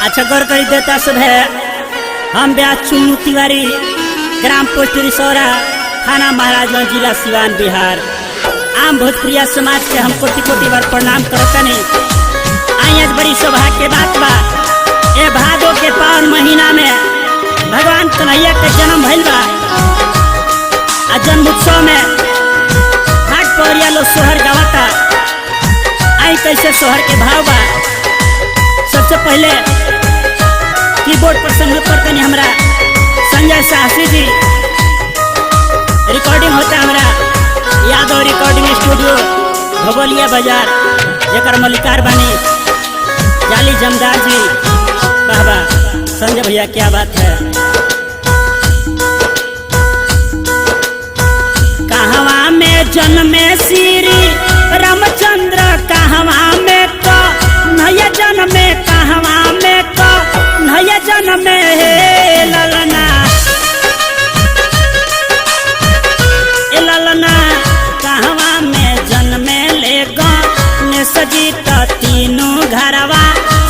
अच्छा गौर करी देता सब है। हम ब्याह चुन्नू तिवारी, ग्राम पोस्ट रिसौरा, थाना महाराजगंज, जिला सिवान, बिहार। आम भोजपुरिया समाज के हम कोटि कोटि बार प्रणाम करतनी। आई आज बड़ी सौभाग्य के बात बा, ए भादो के पावन महीना में भगवान कन्हैया के जन्म भइल बा। आ जन्म उत्सव में घाट पहरिया लोग सोहर गावता। आई कैसे सोहर के भाव बा। सबसे पहले कीबोर्ड पर संगत करते हमरा संजय साहसी जी। रिकॉर्डिंग होता हमरा यादव रिकॉर्डिंग स्टूडियो, भगोलिया बाजार, जेकर मलिकार बानी जाली जमदार जी। बाबा संजय भैया क्या बात है। कहवा में जन्मे श्री रामचंद्र, कहवा में नया जन्मे, कहवा में नया जन्मे हे ललना, ए ललना कहवा में जन्मे ले ने सजी त तीनों घरवा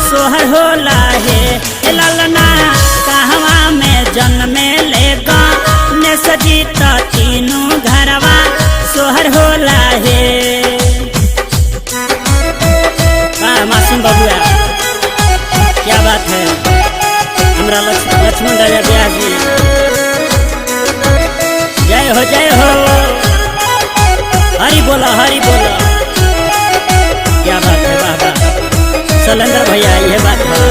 सोहर होला हे। ए ललना कहवा में जन्मे ले ने सजी त तीनों घरवा सोहर होला हे। मासूम बबुआ क्या बात है। हमरा लक्ष्मण राजा ब्याह जी, जय हो जय हो। हरि बोला हरि बोला, क्या बात है। बाबा सलेंदर भैया ये बात है।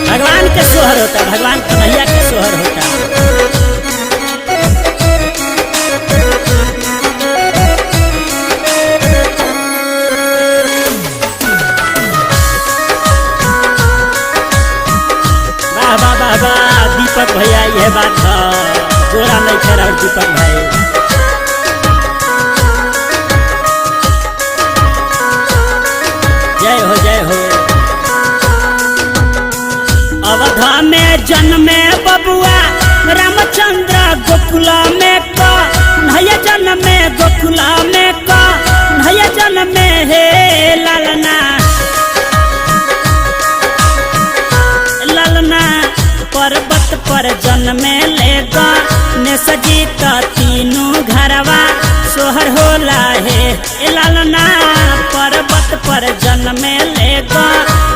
भगवान के सोहर होता, भगवान कन्हैया के सोहर होता। दीपक भैया ये बात है, जोड़ा नहीं खड़ा दीपक भाई। जय हो जय हो। अवधा में जन्मे बबुआ रामचंद्र, गोकुला में नया जन्मे, गोकुला में नया जन्मे हे ललना, ललना पर्वत पर जन्मे ले ने सजी त तीनों घरवा सोहर होला हे। ए ललना पर्वत पर जन्मे ले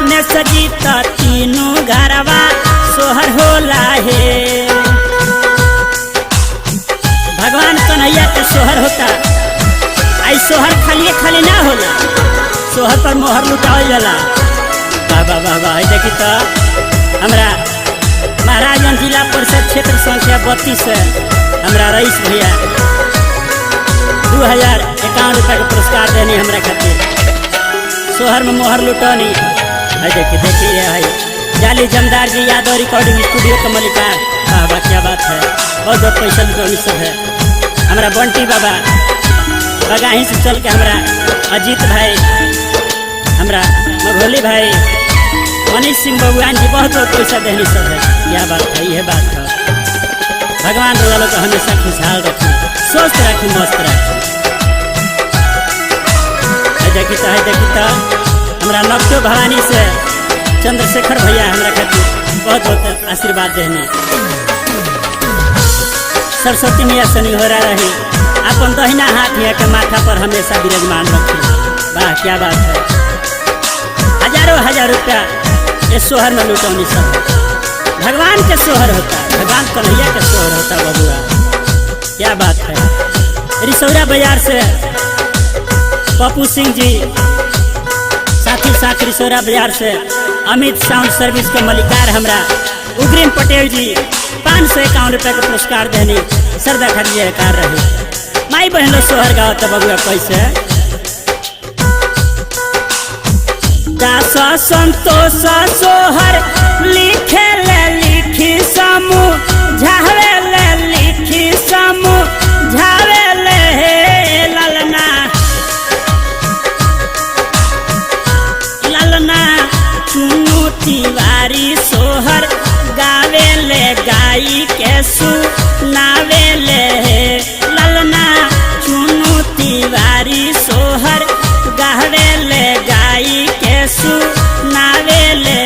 ने सजी त तीनों घरवा सोहर होला हे। भगवान कन्हैया के सोहर होता। आई सोहर खाली खाली ना होला, सोहर पर मोहर लुटावल जाला। बाबा बाबा देखी तो हमरा महाराजगंज जिला परिषद क्षेत्र संख्या 32 से हमरा रईस भैया 2051 रुपया के पुरस्कार देनी हमरा खातिर। सोहर में मोहर लुटौनी है। देखिए देखिए है जाली जमदार जी, यादव रिकॉर्डिंग स्टूडियो का मलिकार। बाबा क्या बात है। बहुत बहुत पैसा लुटौनी सब है। हमारा बंटी बाबा बगाही से चल के हमरा अजीत भाई, हमरा मघोली भाई, मनीष सिंह बबुआन जी बहुत बहुत पैसा देनी सब है। क्या बात है, यह बात है। भगवान वालों को हमेशा खुशहाल रखें, स्वस्थ रखें, मस्त रखें। देखी तो हमरा नवतो भवानी से चंद्रशेखर भैया हमरा खातिर बहुत बहुत आशीर्वाद देने। सरस्वती मैया शनि हो रहा रही, अपन दहिना हाथ यहाँ के माथा पर हमेशा विराजमान रखें। वाह क्या बात है। हजारों हजार रुपया ये सोहर में लुटौनी सब भगवान के सोहर होता है, भगवान कन्हैया के सोहर होता। बबुआ क्या बात है। रिसौरा बाजार से पप्पू सिंह जी, साथी साथ रिसौरा बाजार से अमित साउंड सर्विस के मलिकार हमरा उग्रीम पटेल जी 551 रुपया के पुरस्कार देनी श्रद्धा खड़िए कार रहे। माई बहन लोग सोहर गाओ तो बबुआ कैसे। दास संतोष सोहर लिखे ले लिखी समूह झावे ले, लिखी समूह झावे ले हे ललना, ललना चुन्नू तिवारी सोहर गावे ले, गाई के सुनावे ले हे ललना चुन्नू तिवारी सोहर गावे ले। सुनावेले